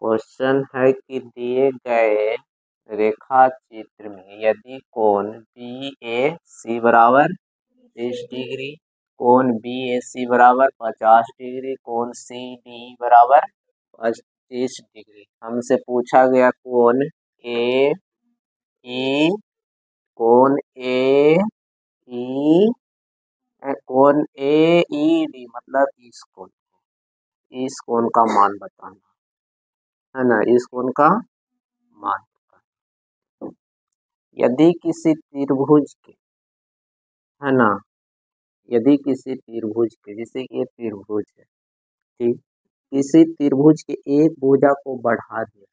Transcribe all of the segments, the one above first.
Question है कि दिए गए रेखा चित्र में यदि कोण बी ए सी बराबर 30 डिग्री, कोण बी ए सी बराबर 50 डिग्री, कोण सी डी बराबर 25 डिग्री। हमसे पूछा गया कोण ए ई, कोण ए ई, कोण ए ई डी मतलब इस कोण का मान बताना है ना, इस कोण का मान। यदि किसी त्रिभुज के, है ना, यदि किसी त्रिभुज के, जैसे ये त्रिभुज है, ठीक, किसी त्रिभुज के एक भुजा को बढ़ा दिया,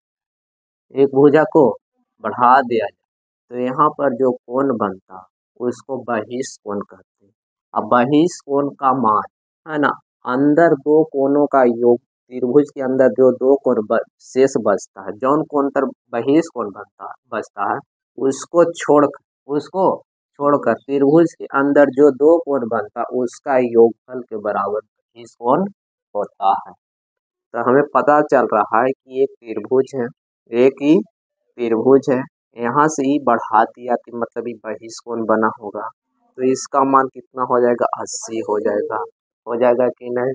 एक भुजा को बढ़ा दिया जाए तो यहाँ पर जो कोण बनता उसको बहिष्कोण कहते हैं। अब बहिष्कोण का मान, है ना, अंदर दो कोणों का योग, त्रिभुज के अंदर जो दो कोण शेष बचता है, जौन कोण पर बहिष्कोण बचता है उसको छोड़कर त्रिभुज के अंदर जो दो कोण बनता उसका योगफल के बराबर बहिष्कोण होता है। तो हमें पता चल रहा है कि एक त्रिभुज है, एक ही त्रिभुज है, यहाँ से ही बढ़ा दिया कि मतलब ये बहिष्कोण बना होगा, तो इसका मान कितना हो जाएगा, 80 हो जाएगा कि नहीं।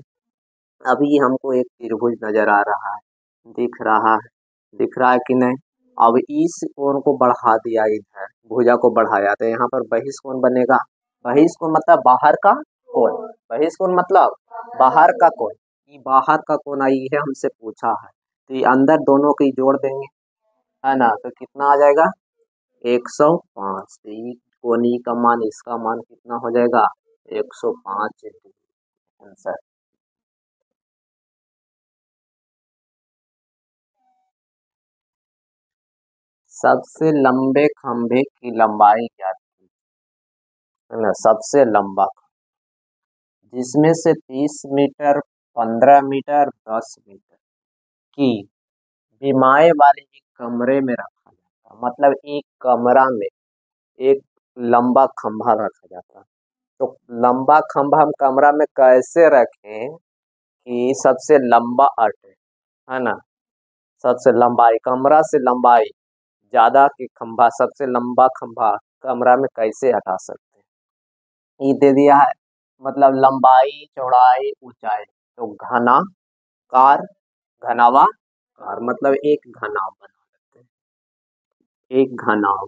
अभी हमको एक त्रिभुज नजर आ रहा है, दिख रहा है कि नहीं। अब इस कोण को बढ़ा दिया, इधर भुजा को बढ़ाया तो यहाँ पर बहिष्कोण बनेगा। बहिष्कोण मतलब बाहर का कोण, बहिष्कोण मतलब बाहर का कोण, ये बाहर का कोण आई है, हमसे पूछा है, तो ये अंदर दोनों की जोड़ देंगे, है ना, तो कितना आ जाएगा 105। तो ये कोणी का मान, इसका मान कितना हो जाएगा 105 आंसर। सबसे लंबे खंभे की लंबाई क्या थी, है ना, सबसे लंबा जिसमें से 30 मीटर, 15 मीटर, 10 मीटर की बीमाए वाले एक कमरे में रखा जाता, मतलब एक कमरा में एक लंबा खंभा रखा जाता। तो लंबा खंभा हम कमरा में कैसे रखें कि सबसे लंबा अटे, है ना, सबसे लंबाई कमरा से लंबाई ज्यादा की खंभा, सबसे लंबा खंभा कमरा में कैसे हटा सकते हैं। ये दे दिया है, मतलब लंबाई, चौड़ाई, ऊंचाई, तो घनावा कार मतलब एक घनाव बना लेते हैं, एक घनाव,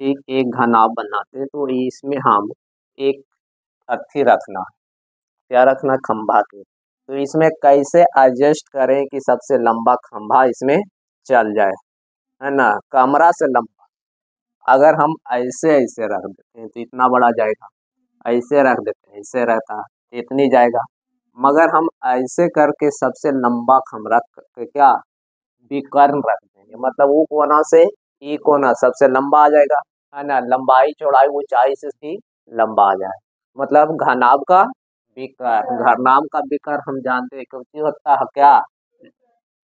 ठीक, एक घनाव बनाते हैं। तो इसमें हम एक अर्थी रखना, क्या रखना, खंभा के, तो इसमें कैसे एडजस्ट करें कि सबसे लंबा खंभा इसमें चल जाए, है ना, कमरा से लंबा। अगर हम ऐसे ऐसे रख देते हैं तो इतना बड़ा जाएगा, ऐसे रख देते हैं ऐसे रहता तो इतनी जाएगा, मगर हम ऐसे करके सबसे लंबा खंभा क्या विकर्ण रख देंगे, मतलब वो कोना से ई कोना सबसे लंबा आ जाएगा, है ना, लंबाई, चौड़ाई, ऊंचाई से भी लंबा आ जाए, मतलब घनाभ का विकर्ण। घनाभ का विकर्ण हम जानते हैं क्योंकि होता है क्या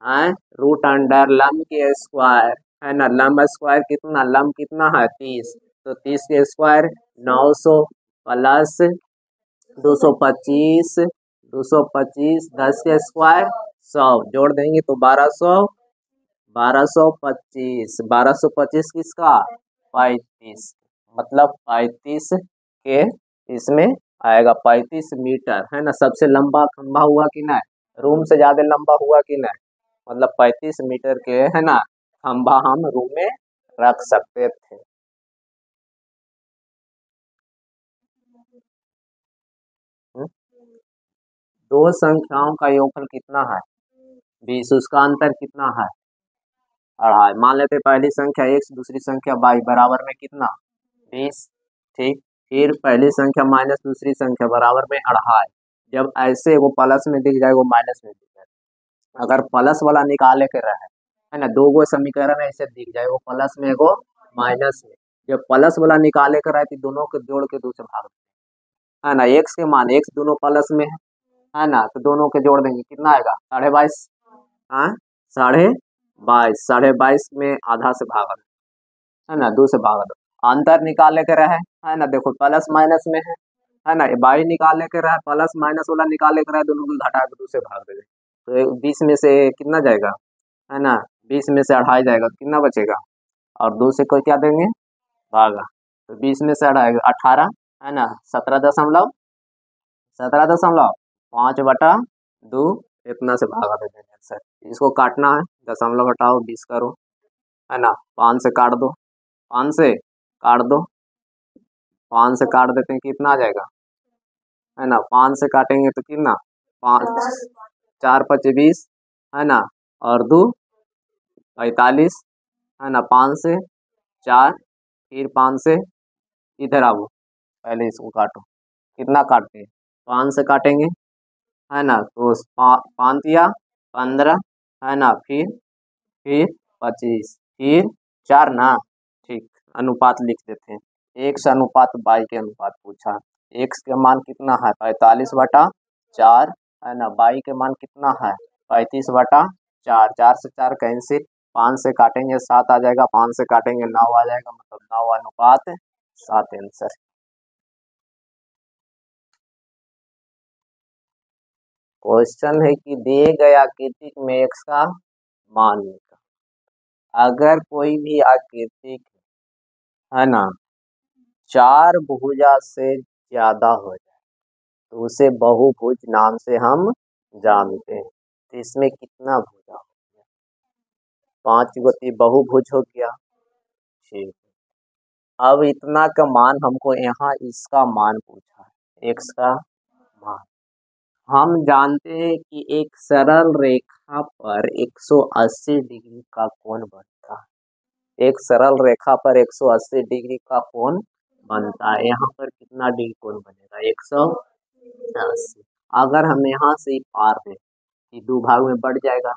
है, रूट अंडर लंब के स्क्वायर, है ना, लंब स्क्वायर कितना, लंब कितना है 30, तो 30 के स्क्वायर 900 प्लस 225, 225 10 के स्क्वायर 100 जोड़ देंगे तो 1200, 1225, 1225 किसका 35, मतलब 35 के इसमें आएगा 35 मीटर, है ना, सबसे लंबा खंभा हुआ कि नहीं, रूम से ज्यादा लंबा हुआ कि नहीं, मतलब 35 मीटर के, है ना, खंभा हम रूम में रख सकते थे। दो संख्याओं का योगफल कितना है 20, उसका अंतर कितना है 2.5। मान लेते पहली संख्या x, दूसरी संख्या y, बराबर में कितना 20, ठीक, फिर पहली संख्या माइनस दूसरी संख्या बराबर में 2.5। जब ऐसे वो प्लस में दिख जाए वो माइनस में दिख जाए, अगर प्लस वाला निकाले के रहे, है ना, दो गो समीकरण ऐसे दिख जाए, वो प्लस में एगो माइनस में, जब प्लस वाला निकाले के रहे तो दोनों को जोड़ के 2 से भाग, है ना, x के मान, x दोनों प्लस में है ना, तो दोनों के जोड़ देंगे कितना आएगा 22.5, हाँ 22.5, 22.5 में आधा से भागा, है ना, 2 से भागा दो, अंतर निकाले के रहे, है ना, देखो प्लस माइनस में है ना, बाई निकाले के रहे, प्लस माइनस वाला निकाले के रहे, दोनों को घटा के 2 से भाग देंगे, तो 20 में से कितना जाएगा, है ना, 20 में से 2.5 जाएगा, कितना बचेगा, और 2 से कोई क्या देंगे, भागा, तो 20 में से 2.5 18, है ना, 17.5 इतना से भागा दे देंगे सर। इसको काटना है, दशमलव हटाओ 20 करो, है ना, 5 से काट दो, 5 से काट दो, 5 से काट देते हैं, कितना आ जाएगा, है ना, 5 से काटेंगे तो कितना, 5 4 5 20, है ना, और 2 45, है ना, 5 से 4, फिर 5 से इधर आओ, पहले इसको काटो, कितना काटते हैं, 5 से काटेंगे, है ना, तो 5 या 15, है ना, फिर 25, फिर 4 ना, ठीक, अनुपात लिख देते हैं, x अनुपात y के अनुपात पूछा, x के मान कितना है 45/4, है ना, y के मान कितना है 35/4, 4 से 4 कैंसिल, 5 से काटेंगे 7 आ जाएगा, 5 से काटेंगे 9 आ जाएगा, मतलब 9:7 आंसर। क्वेश्चन है कि दिए गए आकृति में x का मान निकाल। अगर कोई भी आकृति है ना 4 भुजा से ज्यादा हो जाए तो उसे बहुभुज नाम से हम जानते हैं। तो इसमें कितना भुजा हो गया, 5 गोटी बहुभुज हो गया, ठीक। अब इतना का मान हमको यहाँ इसका मान पूछा है, x का मान। हम जानते हैं कि एक सरल रेखा पर 180 डिग्री का कोण बनता है, एक सरल रेखा पर 180 डिग्री का कोण बनता है। यहाँ पर कितना डिग्री कोण बनेगा, 180। अगर हम यहाँ से पार दें कि 2 भाग में बढ़ जाएगा,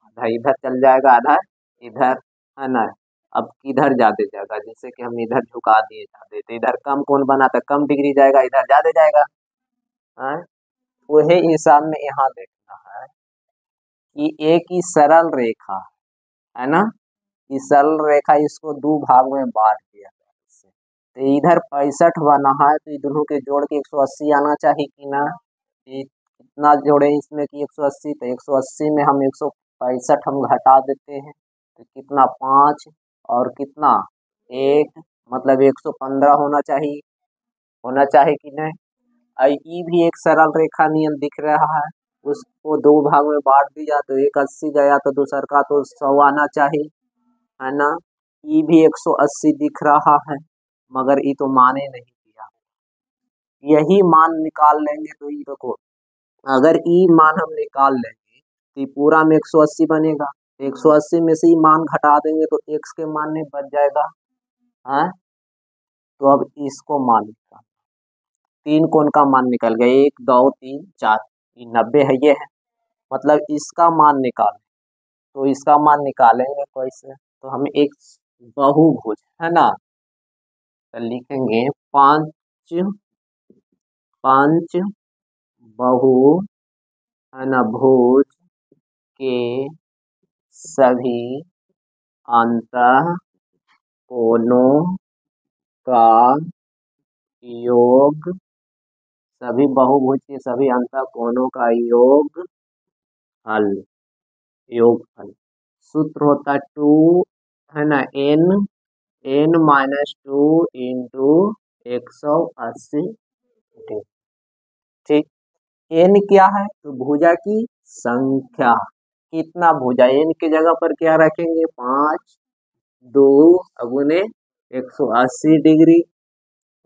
आधा इधर चल जाएगा, आधा इधर, है ना, अब किधर ज्यादा जाएगा, जैसे कि हम इधर झुका दिए जाते तो इधर कम कोण बना तो कम डिग्री जाएगा, इधर ज्यादा जाएगा, है। वही हिसाब में यहाँ देखना है कि एक ही सरल रेखा है ना, इस सरल रेखा इसको 2 भाग में बांट दिया गया इससे, तो इधर 65 बना है, तो दोनों के जोड़ के 180 आना चाहिए कि ना, कितना जोड़े इसमें कि 180, तो 180 में हम 165 हम घटा देते हैं, तो कितना 5 और कितना 1, मतलब 115 होना चाहिए कि नहीं। ई भी एक सरल रेखा नियम दिख रहा है, उसको 2 भाग में बांट दिया तो एक 80 गया, तो दूसर का तो 100 आना चाहिए, है ना। ई भी 180 दिख रहा है, मगर ई तो माने नहीं दिया, यही मान निकाल लेंगे तो ई देखो, अगर ई मान हम निकाल लेंगे तो ये पूरा में 180 बनेगा, 180 में से ई मान घटा देंगे तो x के मान में बच जाएगा, है। तो अब इसको मान निकाल, 3 कोण का मान निकल गया, 1 2 3 4, 90 है, ये है, मतलब इसका मान निकाल, तो इसका मान निकालेंगे कैसे, तो हम एक बहुभुज, है ना, तो लिखेंगे 5 बहु, है ना, भुज के सभी अंतः कोणों का योग, सभी बहुभुज के सभी अंतः कोणों का योगफल सूत्र होता है 2, है ना, n-2 इंटू 180, ठीक। n क्या है, तो भुजा की संख्या, कितना भुजा, n की जगह पर क्या रखेंगे 5, 2 अगुने 180 डिग्री,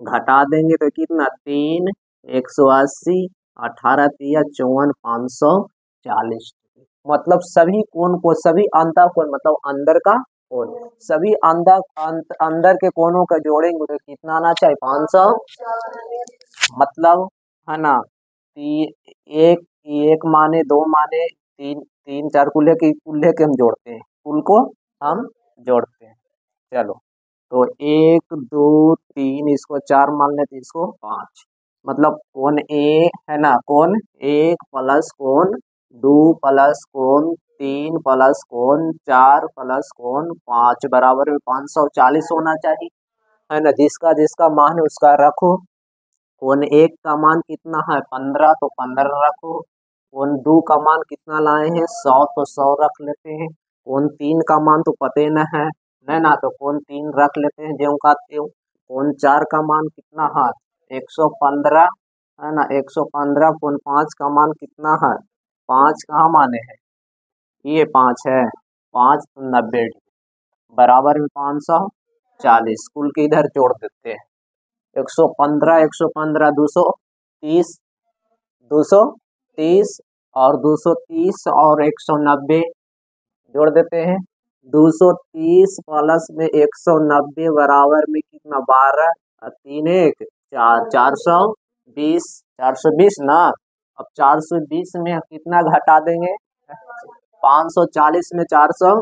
घटा देंगे तो कितना 3, 180, 18 तिया 54, 540, मतलब सभी कोण को, सभी अंतः कोण मतलब अंदर का कोण, सभी अंदर के कोणों का जोड़ेंगे तो कितना आना चाहिए 500, मतलब, है ना, एक एक माने 2 माने 3, 3 4 कुल्हे के हम जोड़ते हैं, कुल को हम जोड़ते हैं, चलो, तो 1 2 3, इसको 4 मान लेते, इसको 5, मतलब कोण ए, है ना, कोण 1 प्लस कोण 2 प्लस कोण 3 प्लस कोण 4 प्लस कोण 5 बराबर में 540 होना चाहिए, है ना। जिसका जिसका मान है उसका रखो, कोण 1 का मान कितना है 15, तो 15 रखो, कौन 2 का मान कितना लाए हैं 100, तो 100 रख लेते हैं। कौन 3 का मान तो पते न है ना, तो कौन 3 रख लेते हैं ज्यों का त्यों। कौन 4 का मान कितना है 115 है ना, 115। कौन 5 का मान कितना है 5 कहाँ माने हैं, ये 5 है, 5 तो 90 बराबर में 540। कुल के इधर जोड़ देते हैं 115 115 230 230 और 230 और 190 जोड़ देते हैं। 230 प्लस में 190 बराबर में कितना 12 और 3 1 4 420 420 ना। अब 420 में कितना घटा देंगे 540 में 400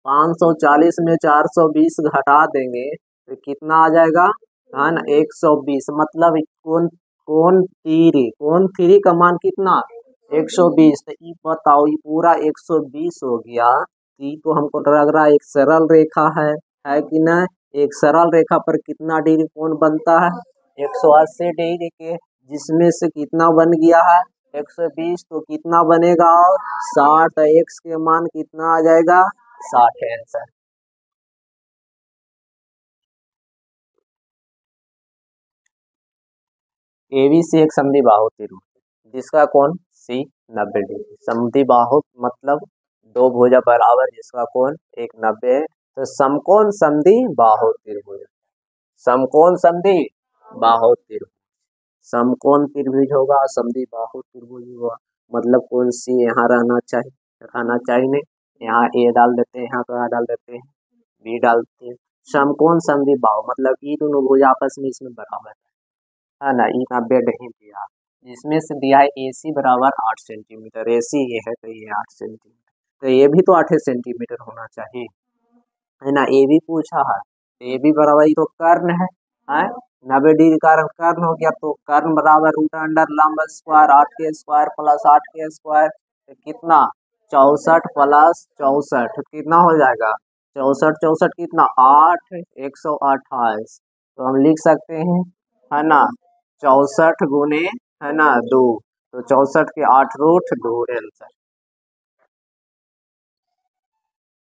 540 में 420 घटा देंगे तो कितना आ जाएगा है ना 120। मतलब कौन थ्री का मान कितना 120। तो ये बताओ ये पूरा 120 हो गया। ये तो हमको लग रहा है एक सरल रेखा है कि ना। एक सरल रेखा पर कितना डिग्री कोण बनता है 180 डिग्री के, जिसमें से कितना बन गया है 120, तो कितना बनेगा और 60। एक्स के मान कितना आ जाएगा 60 आंसर। एबीसी एक समद्विबाहु त्रिभुज जिसका कोण सी 90 डिग्री। समद्विबाहु मतलब दो भुजा बराबर जिसका कोण एक 90 है, तो समकोण समद्विबाहु त्रिभुज। समकोण समद्विबाहु त्रिभुज, समकोण त्रिभुज होगा समद्विबाहु त्रिभुज होगा। मतलब कोण सी यहाँ रहना चाहिए नहीं, यहाँ ए डाल देते हैं, यहाँ तो डाल देते हैं, बी डालते हैं। समकोण समद्विबाहु मतलब ये दोनों भुजा आपस में इसमें बराबर है ना। ये 90 नहीं दिया, जिसमें से दिया है AC बराबर 8 सेंटीमीटर। AC ये है तो ये 8 सेंटीमीटर, तो ये भी तो 8 सेंटीमीटर होना चाहिए है ना। ये भी पूछा है तो ये भी बराबर, ये तो कर्ण है 90 डिग्री का कर्ण हो गया, तो कर्ण बराबर रूट अंडर लंब स्क्वायर 8 के स्क्वायर प्लस 8 के स्क्वायर, तो कितना 64 प्लस 64 कितना हो जाएगा 64 64 कितना 8 128। तो हम लिख सकते हैं है ना 64 गुने है ना 2, तो 64 के 8 रूट 2 आंसर।